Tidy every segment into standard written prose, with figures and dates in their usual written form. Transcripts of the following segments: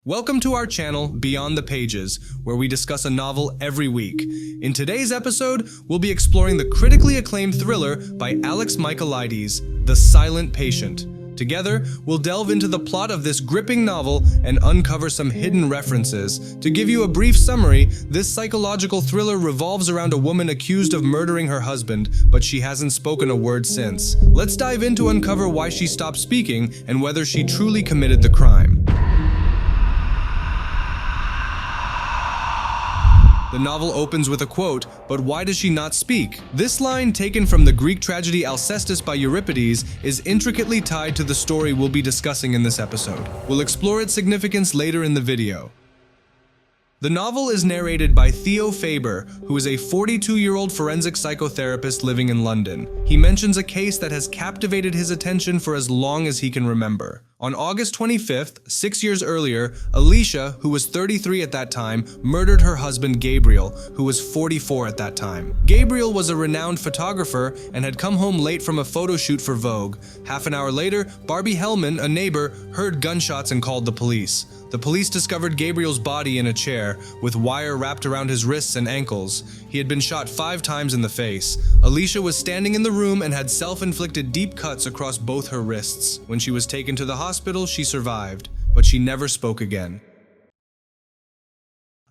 Welcome to our channel, Beyond the Pages, where we discuss a novel every week. In today's episode, we'll be exploring the critically acclaimed thriller by Alex Michaelides, The Silent Patient. Together, we'll delve into the plot of this gripping novel and uncover some hidden references. To give you a brief summary, this psychological thriller revolves around a woman accused of murdering her husband, but she hasn't spoken a word since. Let's dive in to uncover why she stopped speaking and whether she truly committed the crime. The novel opens with a quote, "But why does she not speak?" This line, taken from the Greek tragedy Alcestis by Euripides, is intricately tied to the story we'll be discussing in this episode. We'll explore its significance later in the video. The novel is narrated by Theo Faber, who is a 42-year-old forensic psychotherapist living in London. He mentions a case that has captivated his attention for as long as he can remember. On August 25th, 6 years earlier, Alicia, who was 33 at that time, murdered her husband Gabriel, who was 44 at that time. Gabriel was a renowned photographer and had come home late from a photo shoot for Vogue. Half an hour later, Barbie Hellman, a neighbor, heard gunshots and called the police. The police discovered Gabriel's body in a chair, with wire wrapped around his wrists and ankles. He had been shot 5 times in the face. Alicia was standing in the room and had self-inflicted deep cuts across both her wrists. When she was taken to the hospital, she survived, but she never spoke again.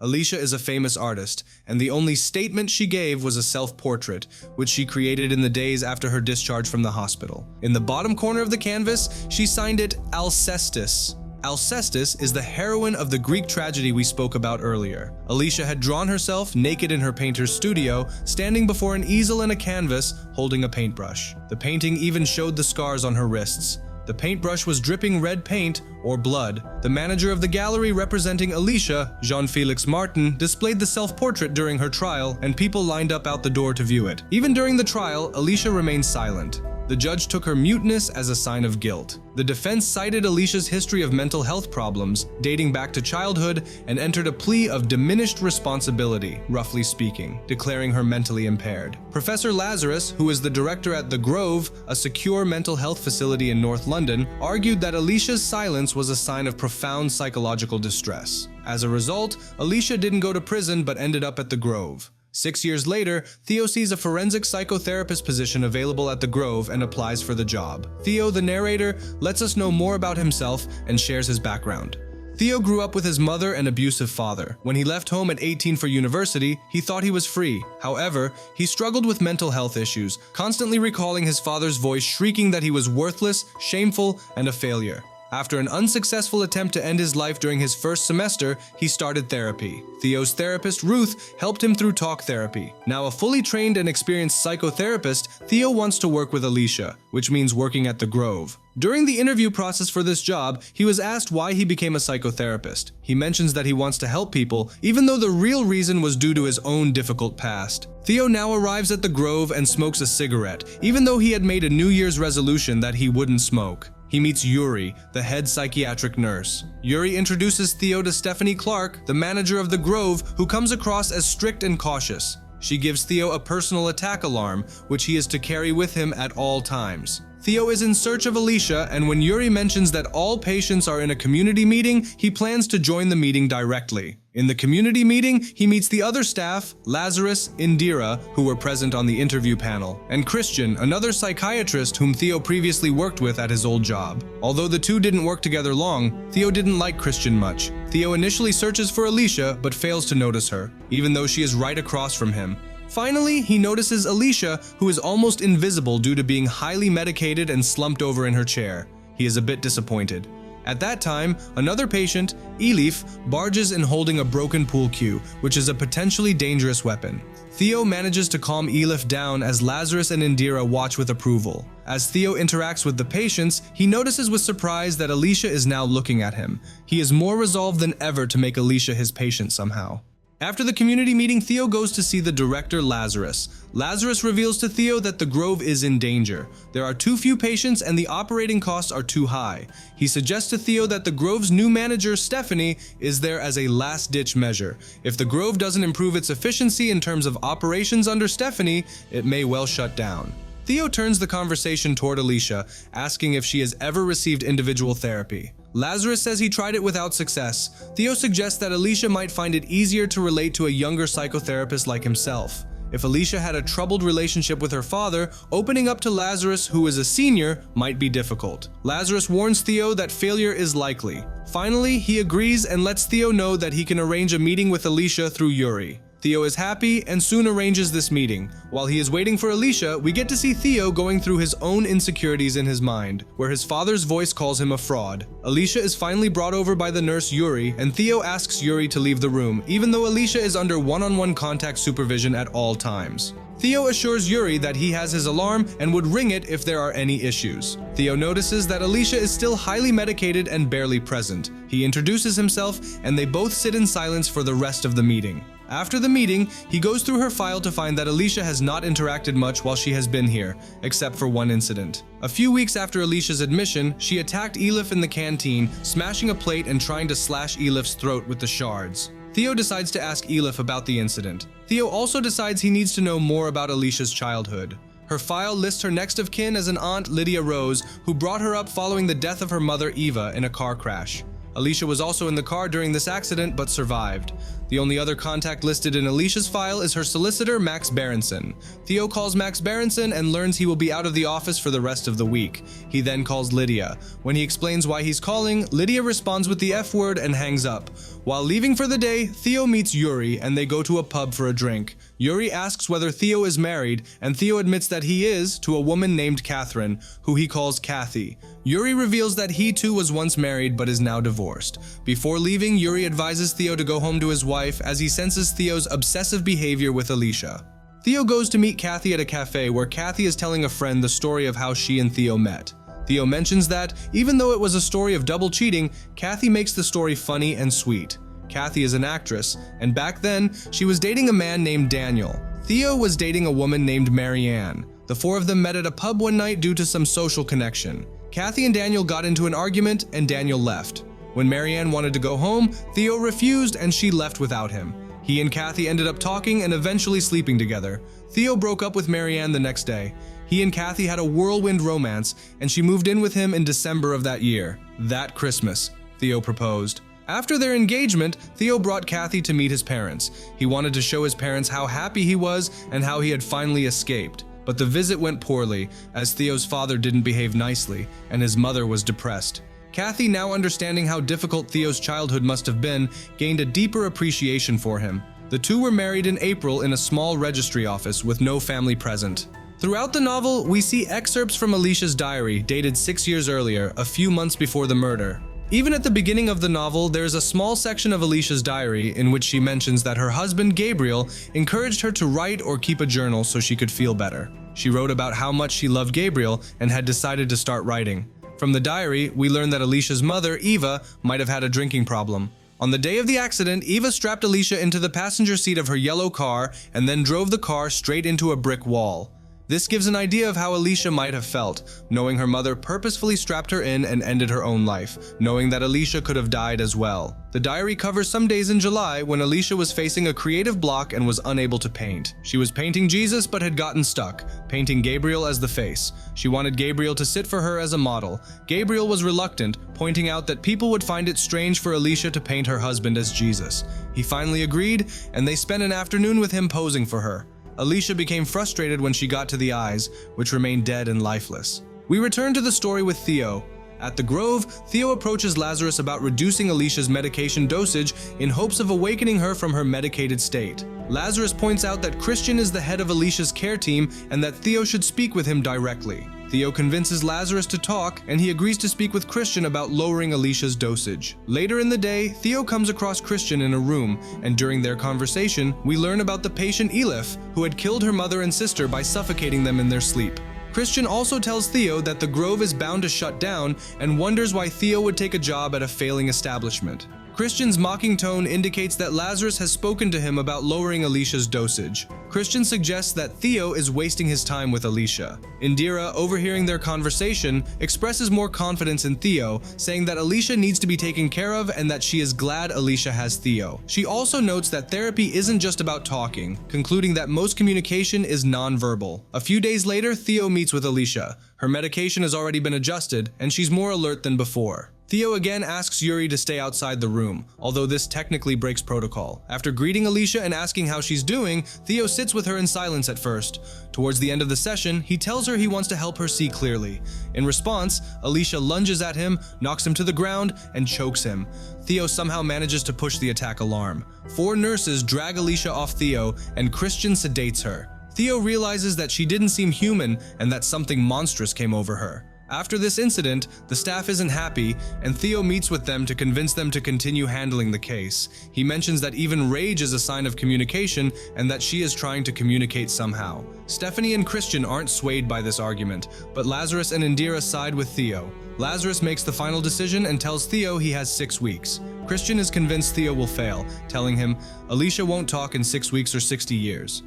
Alicia is a famous artist, and the only statement she gave was a self-portrait, which she created in the days after her discharge from the hospital. In the bottom corner of the canvas, she signed it Alcestis. Alcestis is the heroine of the Greek tragedy we spoke about earlier. Alicia had drawn herself naked in her painter's studio, standing before an easel and a canvas, holding a paintbrush. The painting even showed the scars on her wrists. The paintbrush was dripping red paint, or blood. The manager of the gallery representing Alicia, Jean-Felix Martin, displayed the self-portrait during her trial, and people lined up out the door to view it. Even during the trial, Alicia remained silent. The judge took her muteness as a sign of guilt. The defense cited Alicia's history of mental health problems, dating back to childhood, and entered a plea of diminished responsibility, roughly speaking, declaring her mentally impaired. Professor Lazarus, who is the director at The Grove, a secure mental health facility in North London, argued that Alicia's silence was a sign of profound psychological distress. As a result, Alicia didn't go to prison but ended up at The Grove. 6 years later, Theo sees a forensic psychotherapist position available at The Grove and applies for the job. Theo, the narrator, lets us know more about himself and shares his background. Theo grew up with his mother and abusive father. When he left home at 18 for university, he thought he was free. However, he struggled with mental health issues, constantly recalling his father's voice shrieking that he was worthless, shameful, and a failure. After an unsuccessful attempt to end his life during his first semester, he started therapy. Theo's therapist, Ruth, helped him through talk therapy. Now a fully trained and experienced psychotherapist, Theo wants to work with Alicia, which means working at The Grove. During the interview process for this job, he was asked why he became a psychotherapist. He mentions that he wants to help people, even though the real reason was due to his own difficult past. Theo now arrives at The Grove and smokes a cigarette, even though he had made a New Year's resolution that he wouldn't smoke. He meets Yuri, the head psychiatric nurse. Yuri introduces Theo to Stephanie Clark, the manager of The Grove, who comes across as strict and cautious. She gives Theo a personal attack alarm, which he is to carry with him at all times. Theo is in search of Alicia, and when Yuri mentions that all patients are in a community meeting, he plans to join the meeting directly. In the community meeting, he meets the other staff, Lazarus, Indira, who were present on the interview panel, and Christian, another psychiatrist whom Theo previously worked with at his old job. Although the two didn't work together long, Theo didn't like Christian much. Theo initially searches for Alicia, but fails to notice her, even though she is right across from him. Finally, he notices Alicia, who is almost invisible due to being highly medicated and slumped over in her chair. He is a bit disappointed. At that time, another patient, Elif, barges in holding a broken pool cue, which is a potentially dangerous weapon. Theo manages to calm Elif down as Lazarus and Indira watch with approval. As Theo interacts with the patients, he notices with surprise that Alicia is now looking at him. He is more resolved than ever to make Alicia his patient somehow. After the community meeting, Theo goes to see the director, Lazarus. Lazarus reveals to Theo that The Grove is in danger. There are too few patients and the operating costs are too high. He suggests to Theo that The Grove's new manager, Stephanie, is there as a last-ditch measure. If The Grove doesn't improve its efficiency in terms of operations under Stephanie, it may well shut down. Theo turns the conversation toward Alicia, asking if she has ever received individual therapy. Lazarus says he tried it without success. Theo suggests that Alicia might find it easier to relate to a younger psychotherapist like himself. If Alicia had a troubled relationship with her father, opening up to Lazarus, who is a senior, might be difficult. Lazarus warns Theo that failure is likely. Finally, he agrees and lets Theo know that he can arrange a meeting with Alicia through Yuri. Theo is happy and soon arranges this meeting. While he is waiting for Alicia, we get to see Theo going through his own insecurities in his mind, where his father's voice calls him a fraud. Alicia is finally brought over by the nurse Yuri, and Theo asks Yuri to leave the room, even though Alicia is under one-on-one contact supervision at all times. Theo assures Yuri that he has his alarm and would ring it if there are any issues. Theo notices that Alicia is still highly medicated and barely present. He introduces himself, and they both sit in silence for the rest of the meeting. After the meeting, he goes through her file to find that Alicia has not interacted much while she has been here, except for one incident. A few weeks after Alicia's admission, she attacked Elif in the canteen, smashing a plate and trying to slash Elif's throat with the shards. Theo decides to ask Elif about the incident. Theo also decides he needs to know more about Alicia's childhood. Her file lists her next of kin as an aunt, Lydia Rose, who brought her up following the death of her mother, Eva, in a car crash. Alicia was also in the car during this accident but survived. The only other contact listed in Alicia's file is her solicitor, Max Berenson. Theo calls Max Berenson and learns he will be out of the office for the rest of the week. He then calls Lydia. When he explains why he's calling, Lydia responds with the F word and hangs up. While leaving for the day, Theo meets Yuri and they go to a pub for a drink. Yuri asks whether Theo is married, and Theo admits that he is, to a woman named Catherine, who he calls Kathy. Yuri reveals that he too was once married but is now divorced. Before leaving, Yuri advises Theo to go home to his wife as he senses Theo's obsessive behavior with Alicia. Theo goes to meet Kathy at a cafe where Kathy is telling a friend the story of how she and Theo met. Theo mentions that, even though it was a story of double cheating, Kathy makes the story funny and sweet. Kathy is an actress, and back then, she was dating a man named Daniel. Theo was dating a woman named Marianne. The four of them met at a pub one night due to some social connection. Kathy and Daniel got into an argument, and Daniel left. When Marianne wanted to go home, Theo refused and she left without him. He and Kathy ended up talking and eventually sleeping together. Theo broke up with Marianne the next day. He and Kathy had a whirlwind romance, and she moved in with him in December of that year. That Christmas, Theo proposed. After their engagement, Theo brought Kathy to meet his parents. He wanted to show his parents how happy he was and how he had finally escaped. But the visit went poorly, as Theo's father didn't behave nicely, and his mother was depressed. Kathy, now understanding how difficult Theo's childhood must have been, gained a deeper appreciation for him. The two were married in April in a small registry office with no family present. Throughout the novel, we see excerpts from Alicia's diary, dated 6 years earlier, a few months before the murder. Even at the beginning of the novel, there is a small section of Alicia's diary in which she mentions that her husband, Gabriel, encouraged her to write or keep a journal so she could feel better. She wrote about how much she loved Gabriel and had decided to start writing. From the diary, we learn that Alicia's mother, Eva, might have had a drinking problem. On the day of the accident, Eva strapped Alicia into the passenger seat of her yellow car and then drove the car straight into a brick wall. This gives an idea of how Alicia might have felt, knowing her mother purposefully strapped her in and ended her own life, knowing that Alicia could have died as well. The diary covers some days in July when Alicia was facing a creative block and was unable to paint. She was painting Jesus but had gotten stuck, painting Gabriel as the face. She wanted Gabriel to sit for her as a model. Gabriel was reluctant, pointing out that people would find it strange for Alicia to paint her husband as Jesus. He finally agreed, and they spent an afternoon with him posing for her. Alicia became frustrated when she got to the eyes, which remained dead and lifeless. We return to the story with Theo. At the Grove, Theo approaches Lazarus about reducing Alicia's medication dosage in hopes of awakening her from her medicated state. Lazarus points out that Christian is the head of Alicia's care team and that Theo should speak with him directly. Theo convinces Lazarus to talk, and he agrees to speak with Christian about lowering Alicia's dosage. Later in the day, Theo comes across Christian in a room, and during their conversation, we learn about the patient Elif, who had killed her mother and sister by suffocating them in their sleep. Christian also tells Theo that the Grove is bound to shut down and wonders why Theo would take a job at a failing establishment. Christian's mocking tone indicates that Lazarus has spoken to him about lowering Alicia's dosage. Christian suggests that Theo is wasting his time with Alicia. Indira, overhearing their conversation, expresses more confidence in Theo, saying that Alicia needs to be taken care of and that she is glad Alicia has Theo. She also notes that therapy isn't just about talking, concluding that most communication is nonverbal. A few days later, Theo meets with Alicia. Her medication has already been adjusted, and she's more alert than before. Theo again asks Yuri to stay outside the room, although this technically breaks protocol. After greeting Alicia and asking how she's doing, Theo sits with her in silence at first. Towards the end of the session, he tells her he wants to help her see clearly. In response, Alicia lunges at him, knocks him to the ground, and chokes him. Theo somehow manages to push the attack alarm. 4 nurses drag Alicia off Theo, and Christian sedates her. Theo realizes that she didn't seem human and that something monstrous came over her. After this incident, the staff isn't happy, and Theo meets with them to convince them to continue handling the case. He mentions that even rage is a sign of communication and that she is trying to communicate somehow. Stephanie and Christian aren't swayed by this argument, but Lazarus and Indira side with Theo. Lazarus makes the final decision and tells Theo he has 6 weeks. Christian is convinced Theo will fail, telling him, "Alicia won't talk in 6 weeks or 60 years.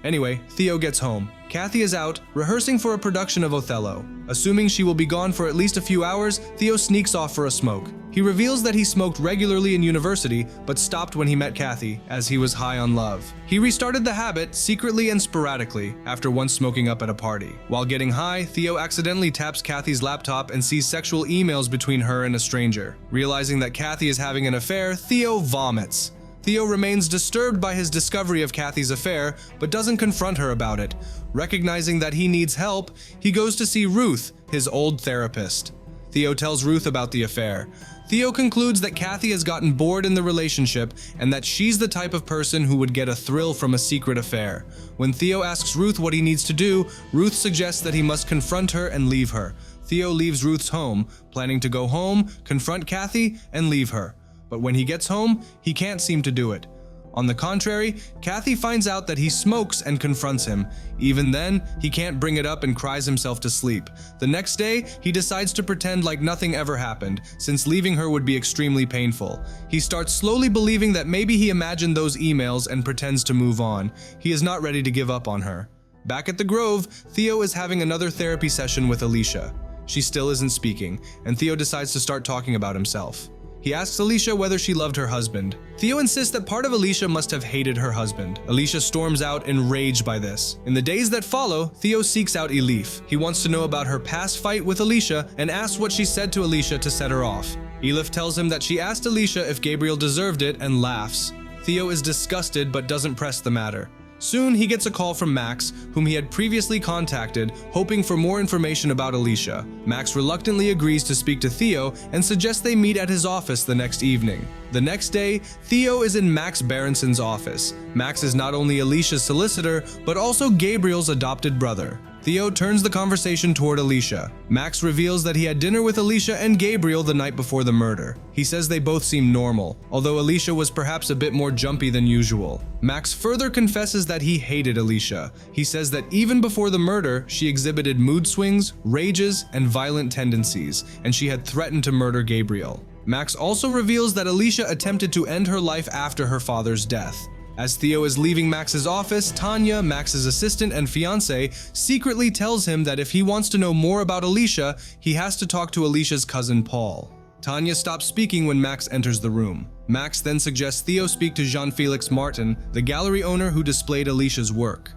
Anyway, Theo gets home. Kathy is out, rehearsing for a production of Othello. Assuming she will be gone for at least a few hours, Theo sneaks off for a smoke. He reveals that he smoked regularly in university, but stopped when he met Kathy, as he was high on love. He restarted the habit secretly and sporadically, after once smoking up at a party. While getting high, Theo accidentally taps Kathy's laptop and sees sexual emails between her and a stranger. Realizing that Kathy is having an affair, Theo vomits. Theo remains disturbed by his discovery of Kathy's affair, but doesn't confront her about it. Recognizing that he needs help, he goes to see Ruth, his old therapist. Theo tells Ruth about the affair. Theo concludes that Kathy has gotten bored in the relationship and that she's the type of person who would get a thrill from a secret affair. When Theo asks Ruth what he needs to do, Ruth suggests that he must confront her and leave her. Theo leaves Ruth's home, planning to go home, confront Kathy, and leave her. But when he gets home, he can't seem to do it. On the contrary, Kathy finds out that he smokes and confronts him. Even then, he can't bring it up and cries himself to sleep. The next day, he decides to pretend like nothing ever happened, since leaving her would be extremely painful. He starts slowly believing that maybe he imagined those emails and pretends to move on. He is not ready to give up on her. Back at the Grove, Theo is having another therapy session with Alicia. She still isn't speaking, and Theo decides to start talking about himself. He asks Alicia whether she loved her husband. Theo insists that part of Alicia must have hated her husband. Alicia storms out, enraged by this. In the days that follow, Theo seeks out Elif. He wants to know about her past fight with Alicia and asks what she said to Alicia to set her off. Elif tells him that she asked Alicia if Gabriel deserved it and laughs. Theo is disgusted but doesn't press the matter. Soon, he gets a call from Max, whom he had previously contacted, hoping for more information about Alicia. Max reluctantly agrees to speak to Theo and suggests they meet at his office the next evening. The next day, Theo is in Max Berenson's office. Max is not only Alicia's solicitor, but also Gabriel's adopted brother. Theo turns the conversation toward Alicia. Max reveals that he had dinner with Alicia and Gabriel the night before the murder. He says they both seem normal, although Alicia was perhaps a bit more jumpy than usual. Max further confesses that he hated Alicia. He says that even before the murder, she exhibited mood swings, rages, and violent tendencies, and she had threatened to murder Gabriel. Max also reveals that Alicia attempted to end her life after her father's death. As Theo is leaving Max's office, Tanya, Max's assistant and fiancée, secretly tells him that if he wants to know more about Alicia, he has to talk to Alicia's cousin Paul. Tanya stops speaking when Max enters the room. Max then suggests Theo speak to Jean-Felix Martin, the gallery owner who displayed Alicia's work.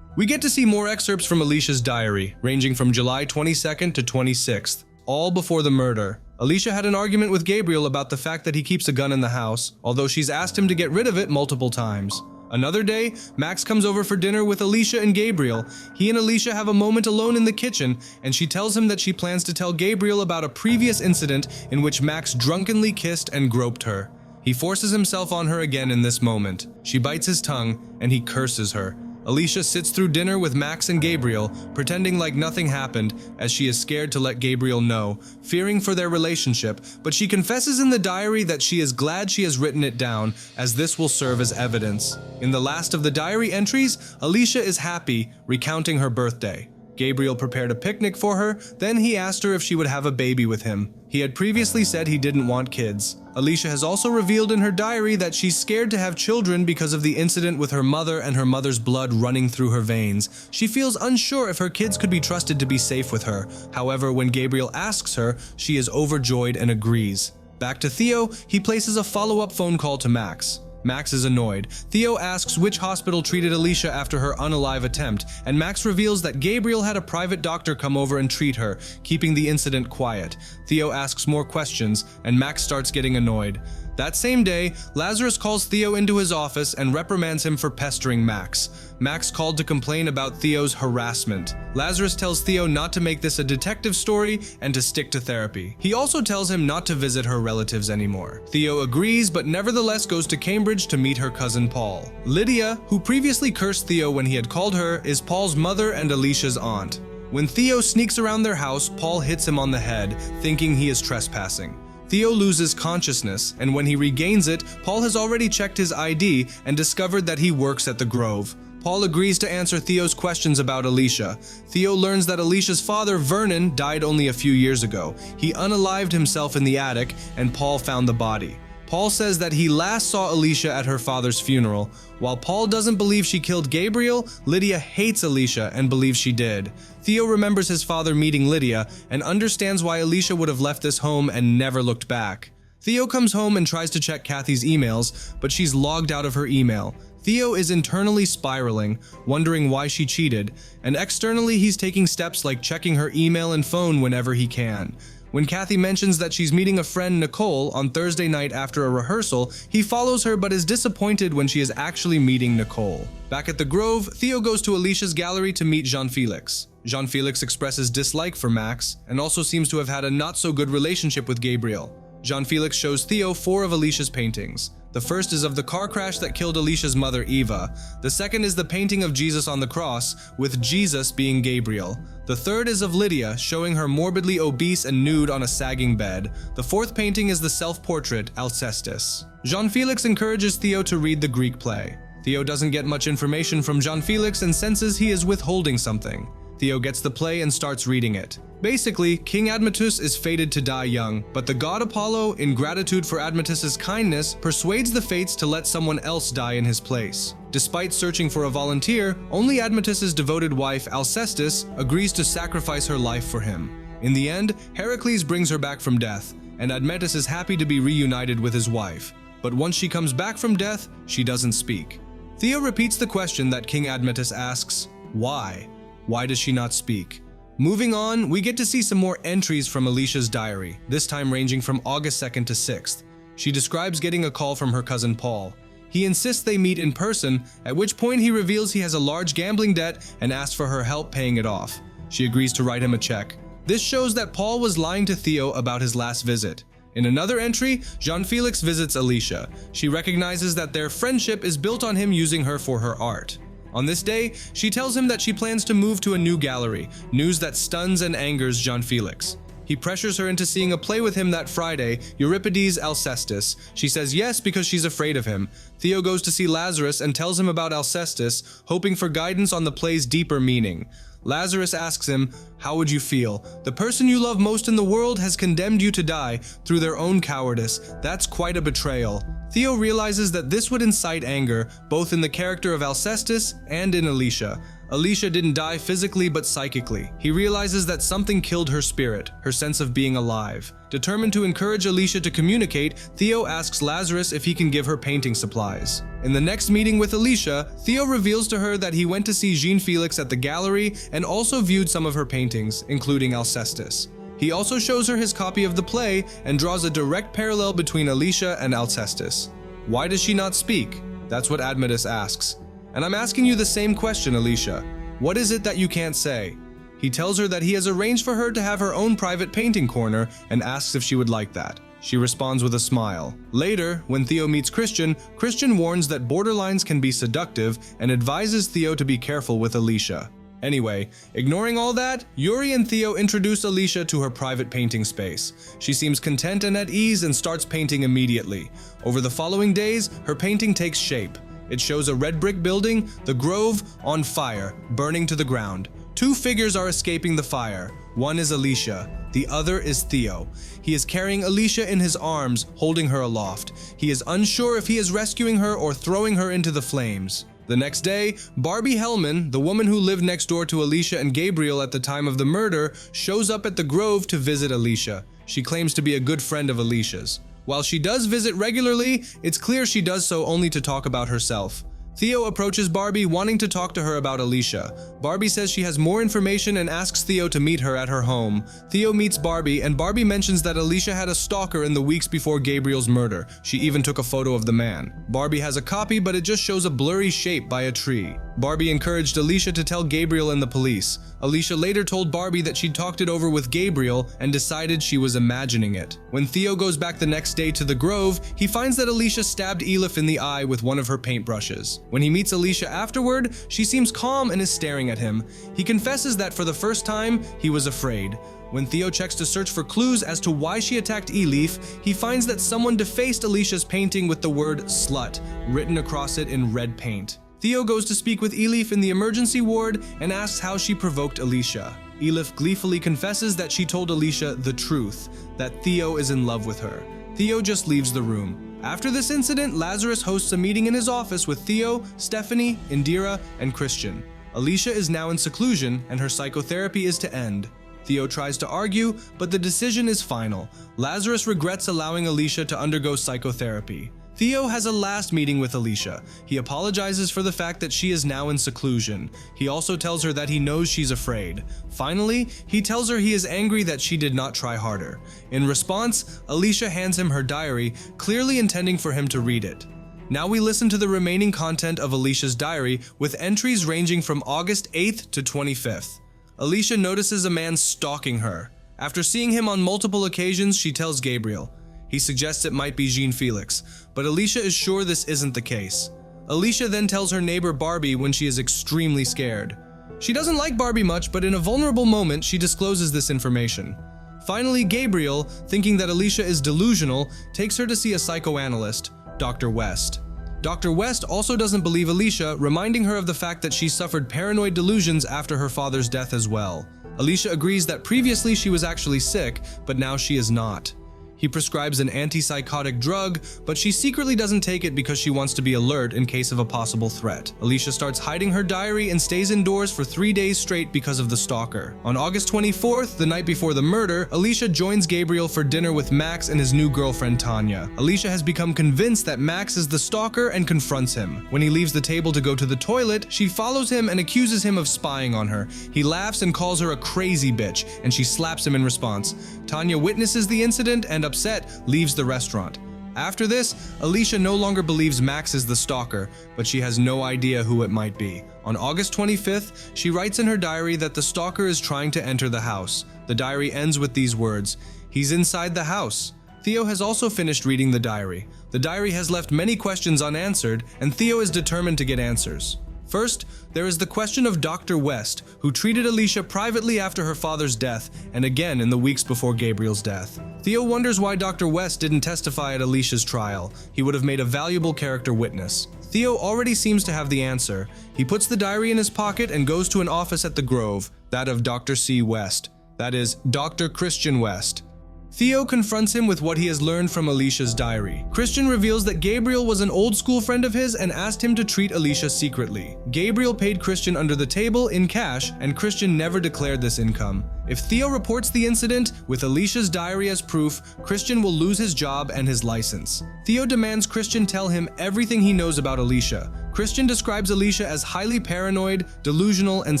We get to see more excerpts from Alicia's diary, ranging from July 22nd to 26th, all before the murder. Alicia had an argument with Gabriel about the fact that he keeps a gun in the house, although she's asked him to get rid of it multiple times. Another day, Max comes over for dinner with Alicia and Gabriel. He and Alicia have a moment alone in the kitchen, and she tells him that she plans to tell Gabriel about a previous incident in which Max drunkenly kissed and groped her. He forces himself on her again in this moment. She bites his tongue, and he curses her. Alicia sits through dinner with Max and Gabriel, pretending like nothing happened, as she is scared to let Gabriel know, fearing for their relationship, but she confesses in the diary that she is glad she has written it down, as this will serve as evidence. In the last of the diary entries, Alicia is happy, recounting her birthday. Gabriel prepared a picnic for her, then he asked her if she would have a baby with him. He had previously said he didn't want kids. Alicia has also revealed in her diary that she's scared to have children because of the incident with her mother and her mother's blood running through her veins. She feels unsure if her kids could be trusted to be safe with her. However, when Gabriel asks her, she is overjoyed and agrees. Back to Theo, he places a follow-up phone call to Max. Max is annoyed. Theo asks which hospital treated Alicia after her unalive attempt, and Max reveals that Gabriel had a private doctor come over and treat her, keeping the incident quiet. Theo asks more questions, and Max starts getting annoyed. That same day, Lazarus calls Theo into his office and reprimands him for pestering Max. Max called to complain about Theo's harassment. Lazarus tells Theo not to make this a detective story and to stick to therapy. He also tells him not to visit her relatives anymore. Theo agrees, but nevertheless goes to Cambridge to meet her cousin Paul. Lydia, who previously cursed Theo when he had called her, is Paul's mother and Alicia's aunt. When Theo sneaks around their house, Paul hits him on the head, thinking he is trespassing. Theo loses consciousness, and when he regains it, Paul has already checked his ID and discovered that he works at the Grove. Paul agrees to answer Theo's questions about Alicia. Theo learns that Alicia's father, Vernon, died only a few years ago. He unalived himself in the attic, and Paul found the body. Paul says that he last saw Alicia at her father's funeral. While Paul doesn't believe she killed Gabriel, Lydia hates Alicia and believes she did. Theo remembers his father meeting Lydia and understands why Alicia would have left this home and never looked back. Theo comes home and tries to check Kathy's emails, but she's logged out of her email. Theo is internally spiraling, wondering why she cheated, and externally he's taking steps like checking her email and phone whenever he can. When Kathy mentions that she's meeting a friend, Nicole, on Thursday night after a rehearsal, he follows her but is disappointed when she is actually meeting Nicole. Back at the Grove, Theo goes to Alicia's gallery to meet Jean-Felix. Jean-Felix expresses dislike for Max and also seems to have had a not-so-good relationship with Gabriel. Jean-Felix shows Theo 4 of Alicia's paintings. The first is of the car crash that killed Alicia's mother, Eva. The second is the painting of Jesus on the cross, with Jesus being Gabriel. The third is of Lydia, showing her morbidly obese and nude on a sagging bed. The fourth painting is the self-portrait, Alcestis. Jean-Felix encourages Theo to read the Greek play. Theo doesn't get much information from Jean-Felix and senses he is withholding something. Theo gets the play and starts reading it. Basically, King Admetus is fated to die young, but the god Apollo, in gratitude for Admetus's kindness, persuades the fates to let someone else die in his place. Despite searching for a volunteer, only Admetus's devoted wife, Alcestis, agrees to sacrifice her life for him. In the end, Heracles brings her back from death, and Admetus is happy to be reunited with his wife. But once she comes back from death, she doesn't speak. Theo repeats the question that King Admetus asks, why? Why does she not speak? Moving on, we get to see some more entries from Alicia's diary, this time ranging from August 2nd to 6th. She describes getting a call from her cousin Paul. He insists they meet in person, at which point he reveals he has a large gambling debt and asks for her help paying it off. She agrees to write him a check. This shows that Paul was lying to Theo about his last visit. In another entry, Jean-Felix visits Alicia. She recognizes that their friendship is built on him using her for her art. On this day, she tells him that she plans to move to a new gallery, news that stuns and angers Jean-Felix. He pressures her into seeing a play with him that Friday, Euripides' Alcestis. She says yes because she's afraid of him. Theo goes to see Lazarus and tells him about Alcestis, hoping for guidance on the play's deeper meaning. Lazarus asks him, "How would you feel? The person you love most in the world has condemned you to die through their own cowardice. That's quite a betrayal." Theo realizes that this would incite anger, both in the character of Alcestis and in Alicia. Alicia didn't die physically but psychically. He realizes that something killed her spirit, her sense of being alive. Determined to encourage Alicia to communicate, Theo asks Lazarus if he can give her painting supplies. In the next meeting with Alicia, Theo reveals to her that he went to see Jean-Felix at the gallery and also viewed some of her paintings, including Alcestis. He also shows her his copy of the play and draws a direct parallel between Alicia and Alcestis. Why does she not speak? That's what Admetus asks. And I'm asking you the same question, Alicia. What is it that you can't say? He tells her that he has arranged for her to have her own private painting corner and asks if she would like that. She responds with a smile. Later, when Theo meets Christian, Christian warns that borderlines can be seductive and advises Theo to be careful with Alicia. Anyway, ignoring all that, Yuri and Theo introduce Alicia to her private painting space. She seems content and at ease and starts painting immediately. Over the following days, her painting takes shape. It shows a red brick building, the Grove, on fire, burning to the ground. 2 figures are escaping the fire. One is Alicia, the other is Theo. He is carrying Alicia in his arms, holding her aloft. He is unsure if he is rescuing her or throwing her into the flames. The next day, Barbie Hellman, the woman who lived next door to Alicia and Gabriel at the time of the murder, shows up at the Grove to visit Alicia. She claims to be a good friend of Alicia's. While she does visit regularly, it's clear she does so only to talk about herself. Theo approaches Barbie wanting to talk to her about Alicia. Barbie says she has more information and asks Theo to meet her at her home. Theo meets Barbie, and Barbie mentions that Alicia had a stalker in the weeks before Gabriel's murder. She even took a photo of the man. Barbie has a copy, but it just shows a blurry shape by a tree. Barbie encouraged Alicia to tell Gabriel and the police. Alicia later told Barbie that she'd talked it over with Gabriel and decided she was imagining it. When Theo goes back the next day to the Grove, he finds that Alicia stabbed Elif in the eye with one of her paintbrushes. When he meets Alicia afterward, she seems calm and is staring at him. He confesses that for the first time, he was afraid. When Theo checks to search for clues as to why she attacked Elif, he finds that someone defaced Alicia's painting with the word slut written across it in red paint. Theo goes to speak with Elif in the emergency ward and asks how she provoked Alicia. Elif gleefully confesses that she told Alicia the truth, that Theo is in love with her. Theo just leaves the room. After this incident, Lazarus hosts a meeting in his office with Theo, Stephanie, Indira, and Christian. Alicia is now in seclusion, and her psychotherapy is to end. Theo tries to argue, but the decision is final. Lazarus regrets allowing Alicia to undergo psychotherapy. Theo has a last meeting with Alicia. He apologizes for the fact that she is now in seclusion. He also tells her that he knows she's afraid. Finally, he tells her he is angry that she did not try harder. In response, Alicia hands him her diary, clearly intending for him to read it. Now we listen to the remaining content of Alicia's diary, with entries ranging from August 8th to 25th. Alicia notices a man stalking her. After seeing him on multiple occasions, she tells Gabriel. He suggests it might be Jean-Felix, but Alicia is sure this isn't the case. Alicia then tells her neighbor Barbie when she is extremely scared. She doesn't like Barbie much, but in a vulnerable moment, she discloses this information. Finally, Gabriel, thinking that Alicia is delusional, takes her to see a psychoanalyst, Dr. West. Dr. West also doesn't believe Alicia, reminding her of the fact that she suffered paranoid delusions after her father's death as well. Alicia agrees that previously she was actually sick, but now she is not. He prescribes an antipsychotic drug, but she secretly doesn't take it because she wants to be alert in case of a possible threat. Alicia starts hiding her diary and stays indoors for 3 days straight because of the stalker. On August 24th, the night before the murder, Alicia joins Gabriel for dinner with Max and his new girlfriend Tanya. Alicia has become convinced that Max is the stalker and confronts him. When he leaves the table to go to the toilet, she follows him and accuses him of spying on her. He laughs and calls her a crazy bitch, and she slaps him in response. Tanya witnesses the incident and, upset, leaves the restaurant. After this, Alicia no longer believes Max is the stalker, but she has no idea who it might be. On August 25th, she writes in her diary that the stalker is trying to enter the house. The diary ends with these words, "He's inside the house." Theo has also finished reading the diary. The diary has left many questions unanswered, and Theo is determined to get answers. First, there is the question of Dr. West, who treated Alicia privately after her father's death, and again in the weeks before Gabriel's death. Theo wonders why Dr. West didn't testify at Alicia's trial. He would have made a valuable character witness. Theo already seems to have the answer. He puts the diary in his pocket and goes to an office at the Grove, that of Dr. C. West. That is, Dr. Christian West. Theo confronts him with what he has learned from Alicia's diary. Christian reveals that Gabriel was an old school friend of his and asked him to treat Alicia secretly. Gabriel paid Christian under the table in cash, and Christian never declared this income. If Theo reports the incident, with Alicia's diary as proof, Christian will lose his job and his license. Theo demands Christian tell him everything he knows about Alicia. Christian describes Alicia as highly paranoid, delusional, and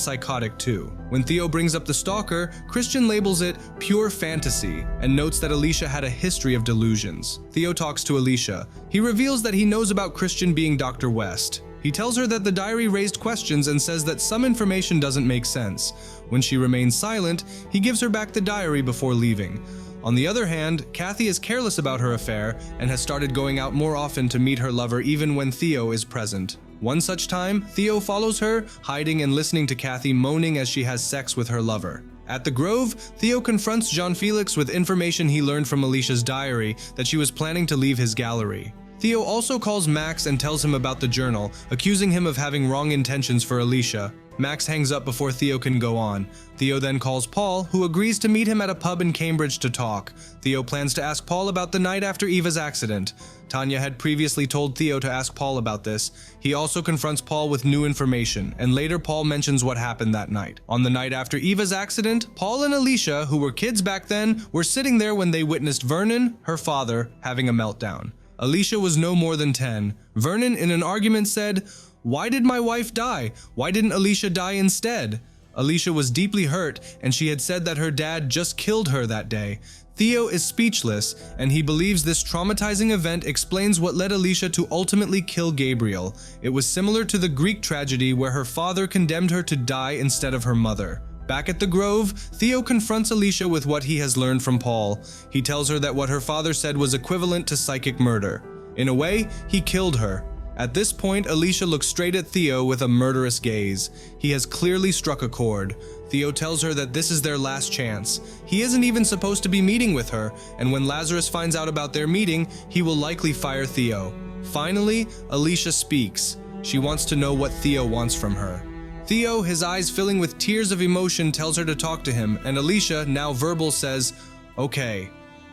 psychotic too. When Theo brings up the stalker, Christian labels it pure fantasy and notes that Alicia had a history of delusions. Theo talks to Alicia. He reveals that he knows about Christian being Dr. West. He tells her that the diary raised questions and says that some information doesn't make sense. When she remains silent, he gives her back the diary before leaving. On the other hand, Kathy is careless about her affair and has started going out more often to meet her lover even when Theo is present. One such time, Theo follows her, hiding and listening to Kathy moaning as she has sex with her lover. At the Grove, Theo confronts Jean-Felix with information he learned from Alicia's diary that she was planning to leave his gallery. Theo also calls Max and tells him about the journal, accusing him of having wrong intentions for Alicia. Max hangs up before Theo can go on. Theo then calls Paul, who agrees to meet him at a pub in Cambridge to talk. Theo plans to ask Paul about the night after Eva's accident. Tanya had previously told Theo to ask Paul about this. He also confronts Paul with new information, and later Paul mentions what happened that night. On the night after Eva's accident, Paul and Alicia, who were kids back then, were sitting there when they witnessed Vernon, her father, having a meltdown. Alicia was no more than 10. Vernon, in an argument, said, "Why did my wife die? Why didn't Alicia die instead?" Alicia was deeply hurt, and she had said that her dad just killed her that day. Theo is speechless, and he believes this traumatizing event explains what led Alicia to ultimately kill Gabriel. It was similar to the Greek tragedy where her father condemned her to die instead of her mother. Back at the Grove, Theo confronts Alicia with what he has learned from Paul. He tells her that what her father said was equivalent to psychic murder. In a way, he killed her. At this point, Alicia looks straight at Theo with a murderous gaze. He has clearly struck a chord. Theo tells her that this is their last chance. He isn't even supposed to be meeting with her, and when Lazarus finds out about their meeting, he will likely fire Theo. Finally, Alicia speaks. She wants to know what Theo wants from her. Theo, his eyes filling with tears of emotion, tells her to talk to him, and Alicia, now verbal, says, "Okay."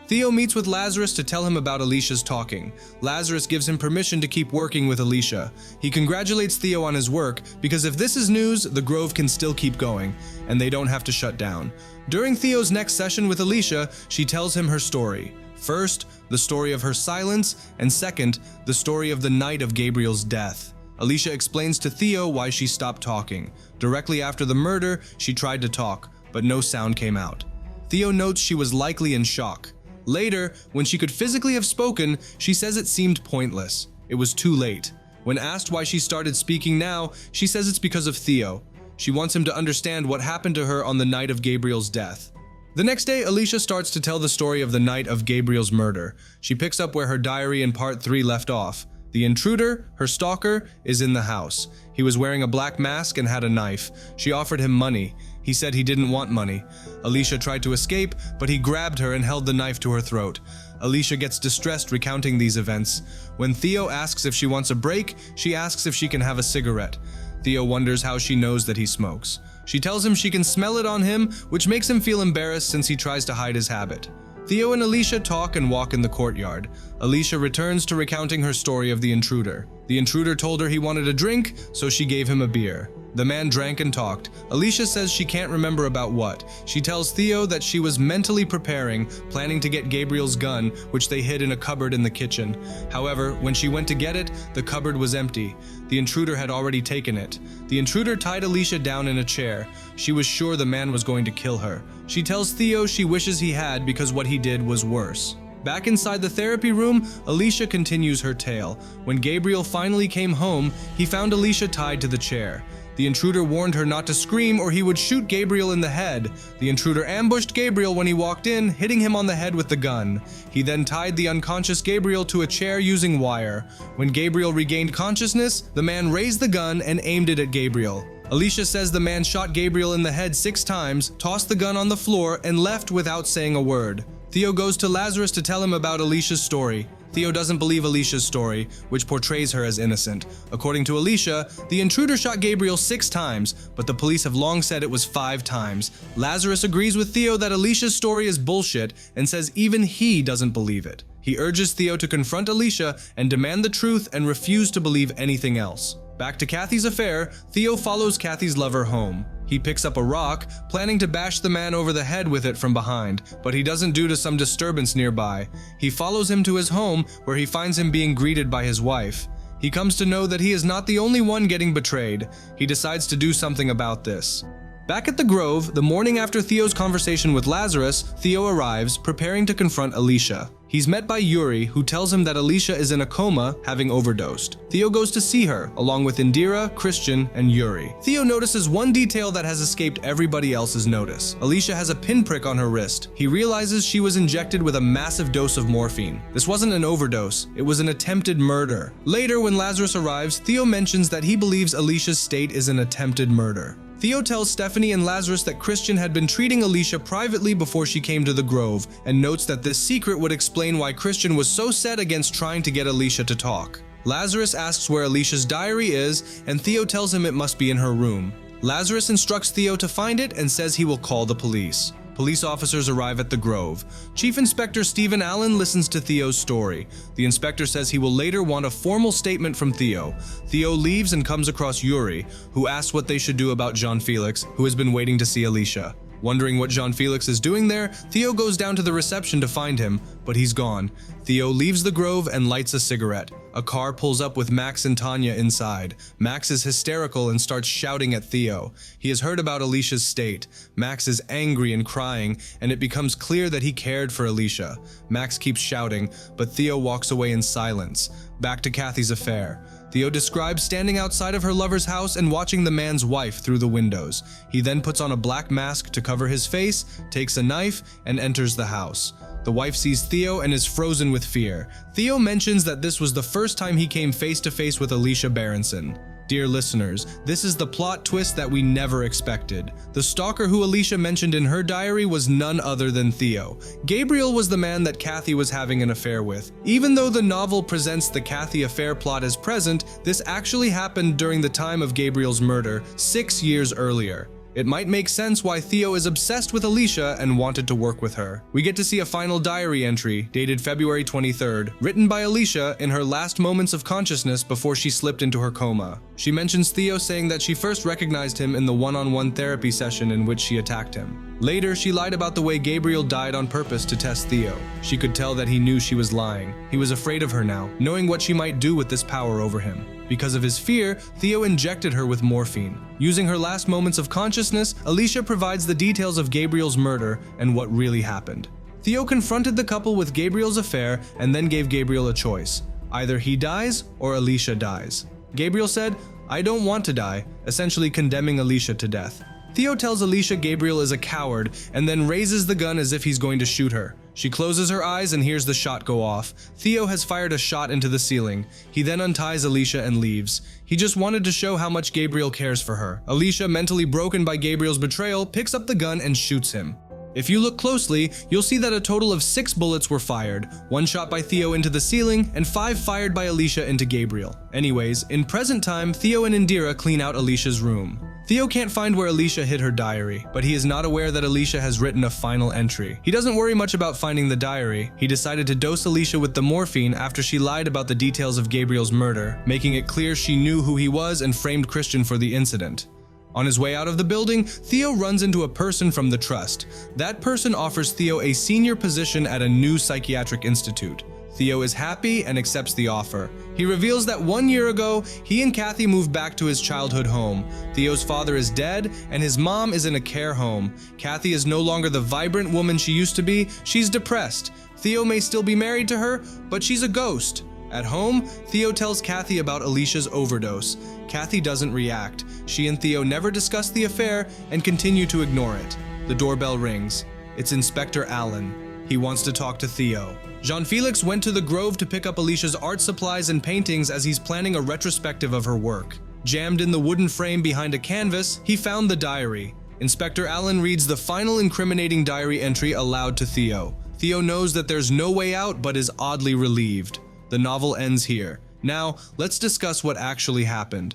Theo meets with Lazarus to tell him about Alicia's talking. Lazarus gives him permission to keep working with Alicia. He congratulates Theo on his work, because if this is news, the Grove can still keep going, and they don't have to shut down. During Theo's next session with Alicia, she tells him her story. First, the story of her silence, and second, the story of the night of Gabriel's death. Alicia explains to Theo why she stopped talking. Directly after the murder, she tried to talk, but no sound came out. Theo notes she was likely in shock. Later, when she could physically have spoken, she says it seemed pointless. It was too late. When asked why she started speaking now, she says it's because of Theo. She wants him to understand what happened to her on the night of Gabriel's death. The next day, Alicia starts to tell the story of the night of Gabriel's murder. She picks up where her diary in part 3 left off. The intruder, her stalker, is in the house. He was wearing a black mask and had a knife. She offered him money. He said he didn't want money. Alicia tried to escape, but he grabbed her and held the knife to her throat. Alicia gets distressed recounting these events. When Theo asks if she wants a break, she asks if she can have a cigarette. Theo wonders how she knows that he smokes. She tells him she can smell it on him, which makes him feel embarrassed since he tries to hide his habit. Theo and Alicia talk and walk in the courtyard. Alicia returns to recounting her story of the intruder. The intruder told her he wanted a drink, so she gave him a beer. The man drank and talked. Alicia says she can't remember about what. She tells Theo that she was mentally preparing, planning to get Gabriel's gun, which they hid in a cupboard in the kitchen. However, when she went to get it, the cupboard was empty. The intruder had already taken it. The intruder tied Alicia down in a chair. She was sure the man was going to kill her. She tells Theo she wishes he had because what he did was worse. Back inside the therapy room, Alicia continues her tale. When Gabriel finally came home, he found Alicia tied to the chair. The intruder warned her not to scream or he would shoot Gabriel in the head. The intruder ambushed Gabriel when he walked in, hitting him on the head with the gun. He then tied the unconscious Gabriel to a chair using wire. When Gabriel regained consciousness, the man raised the gun and aimed it at Gabriel. Alicia says the man shot Gabriel in the head 6 times, tossed the gun on the floor, and left without saying a word. Theo goes to Lazarus to tell him about Alicia's story. Theo doesn't believe Alicia's story, which portrays her as innocent. According to Alicia, the intruder shot Gabriel 6 times, but the police have long said it was 5 times. Lazarus agrees with Theo that Alicia's story is bullshit and says even he doesn't believe it. He urges Theo to confront Alicia and demand the truth and refuse to believe anything else. Back to Kathy's affair, Theo follows Kathy's lover home. He picks up a rock, planning to bash the man over the head with it from behind, but he doesn't due to some disturbance nearby. He follows him to his home, where he finds him being greeted by his wife. He comes to know that he is not the only one getting betrayed. He decides to do something about this. Back at the Grove, the morning after Theo's conversation with Lazarus, Theo arrives, preparing to confront Alicia. He's met by Yuri, who tells him that Alicia is in a coma, having overdosed. Theo goes to see her, along with Indira, Christian, and Yuri. Theo notices one detail that has escaped everybody else's notice. Alicia has a pinprick on her wrist. He realizes she was injected with a massive dose of morphine. This wasn't an overdose, it was an attempted murder. Later, when Lazarus arrives, Theo mentions that he believes Alicia's state is an attempted murder. Theo tells Stephanie and Lazarus that Christian had been treating Alicia privately before she came to the Grove, and notes that this secret would explain why Christian was so set against trying to get Alicia to talk. Lazarus asks where Alicia's diary is, and Theo tells him it must be in her room. Lazarus instructs Theo to find it and says he will call the police. Police officers arrive at the Grove. Chief Inspector Stephen Allen listens to Theo's story. The inspector says he will later want a formal statement from Theo. Theo leaves and comes across Yuri, who asks what they should do about Jean Felix, who has been waiting to see Alicia. Wondering what Jean Felix is doing there, Theo goes down to the reception to find him, but he's gone. Theo leaves the Grove and lights a cigarette. A car pulls up with Max and Tanya inside. Max is hysterical and starts shouting at Theo. He has heard about Alicia's state. Max is angry and crying, and it becomes clear that he cared for Alicia. Max keeps shouting, but Theo walks away in silence. Back to Kathy's affair. Theo describes standing outside of her lover's house and watching the man's wife through the windows. He then puts on a black mask to cover his face, takes a knife, and enters the house. The wife sees Theo and is frozen with fear. Theo mentions that this was the first time he came face to face with Alicia Berenson. Dear listeners, this is the plot twist that we never expected. The stalker who Alicia mentioned in her diary was none other than Theo. Gabriel was the man that Kathy was having an affair with. Even though the novel presents the Kathy affair plot as present, this actually happened during the time of Gabriel's murder, 6 years earlier. It might make sense why Theo is obsessed with Alicia and wanted to work with her. We get to see a final diary entry, dated February 23rd, written by Alicia in her last moments of consciousness before she slipped into her coma. She mentions Theo saying that she first recognized him in the one-on-one therapy session in which she attacked him. Later, she lied about the way Gabriel died on purpose to test Theo. She could tell that he knew she was lying. He was afraid of her now, knowing what she might do with this power over him. Because of his fear, Theo injected her with morphine. Using her last moments of consciousness, Alicia provides the details of Gabriel's murder and what really happened. Theo confronted the couple with Gabriel's affair and then gave Gabriel a choice. Either he dies or Alicia dies. Gabriel said, "I don't want to die," essentially condemning Alicia to death. Theo tells Alicia Gabriel is a coward and then raises the gun as if he's going to shoot her. She closes her eyes and hears the shot go off. Theo has fired a shot into the ceiling. He then unties Alicia and leaves. He just wanted to show how much Gabriel cares for her. Alicia, mentally broken by Gabriel's betrayal, picks up the gun and shoots him. If you look closely, you'll see that a total of 6 bullets were fired, 1 shot by Theo into the ceiling, and 5 fired by Alicia into Gabriel. Anyways, in present time, Theo and Indira clean out Alicia's room. Theo can't find where Alicia hid her diary, but he is not aware that Alicia has written a final entry. He doesn't worry much about finding the diary. He decided to dose Alicia with the morphine after she lied about the details of Gabriel's murder, making it clear she knew who he was and framed Christian for the incident. On his way out of the building, Theo runs into a person from the trust. That person offers Theo a senior position at a new psychiatric institute. Theo is happy and accepts the offer. He reveals that 1 year ago, he and Kathy moved back to his childhood home. Theo's father is dead, and his mom is in a care home. Kathy is no longer the vibrant woman she used to be. She's depressed. Theo may still be married to her, but she's a ghost. At home, Theo tells Kathy about Alicia's overdose. Kathy doesn't react. She and Theo never discuss the affair and continue to ignore it. The doorbell rings. It's Inspector Allen. He wants to talk to Theo. Jean Felix went to the Grove to pick up Alicia's art supplies and paintings as he's planning a retrospective of her work. Jammed in the wooden frame behind a canvas, he found the diary. Inspector Allen reads the final incriminating diary entry aloud to Theo. Theo knows that there's no way out but is oddly relieved. The novel ends here. Now, let's discuss what actually happened.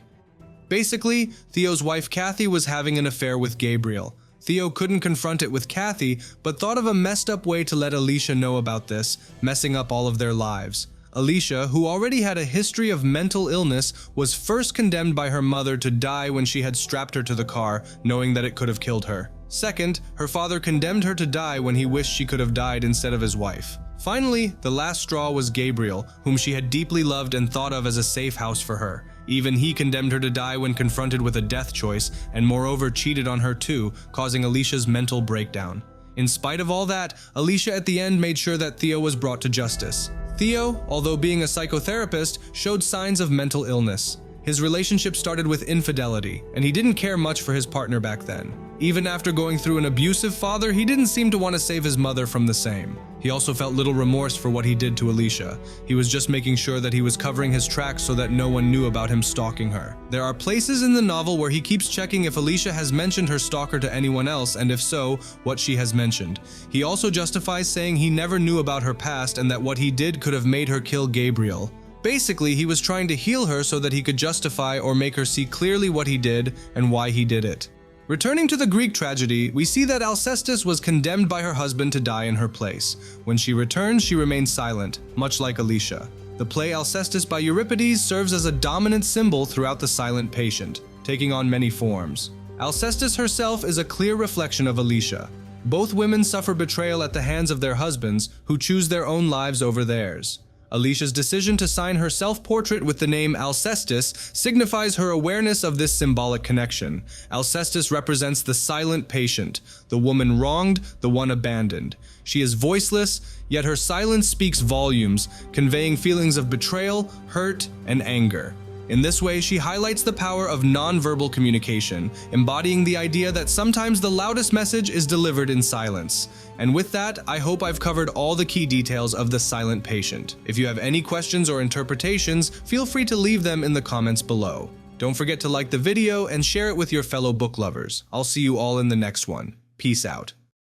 Basically, Theo's wife Kathy was having an affair with Gabriel. Theo couldn't confront it with Kathy, but thought of a messed up way to let Alicia know about this, messing up all of their lives. Alicia, who already had a history of mental illness, was first condemned by her mother to die when she had strapped her to the car, knowing that it could have killed her. Second, her father condemned her to die when he wished she could have died instead of his wife. Finally, the last straw was Gabriel, whom she had deeply loved and thought of as a safe house for her. Even he condemned her to die when confronted with a death choice, and moreover cheated on her too, causing Alicia's mental breakdown. In spite of all that, Alicia at the end made sure that Theo was brought to justice. Theo, although being a psychotherapist, showed signs of mental illness. His relationship started with infidelity, and he didn't care much for his partner back then. Even after going through an abusive father, he didn't seem to want to save his mother from the same. He also felt little remorse for what he did to Alicia. He was just making sure that he was covering his tracks so that no one knew about him stalking her. There are places in the novel where he keeps checking if Alicia has mentioned her stalker to anyone else, and if so, what she has mentioned. He also justifies saying he never knew about her past and that what he did could have made her kill Gabriel. Basically, he was trying to heal her so that he could justify or make her see clearly what he did and why he did it. Returning to the Greek tragedy, we see that Alcestis was condemned by her husband to die in her place. When she returns, she remains silent, much like Alicia. The play Alcestis by Euripides serves as a dominant symbol throughout The Silent Patient, taking on many forms. Alcestis herself is a clear reflection of Alicia. Both women suffer betrayal at the hands of their husbands, who choose their own lives over theirs. Alicia's decision to sign her self-portrait with the name Alcestis signifies her awareness of this symbolic connection. Alcestis represents the silent patient, the woman wronged, the one abandoned. She is voiceless, yet her silence speaks volumes, conveying feelings of betrayal, hurt, and anger. In this way, she highlights the power of non-verbal communication, embodying the idea that sometimes the loudest message is delivered in silence. And with that, I hope I've covered all the key details of The Silent Patient. If you have any questions or interpretations, feel free to leave them in the comments below. Don't forget to like the video and share it with your fellow book lovers. I'll see you all in the next one. Peace out.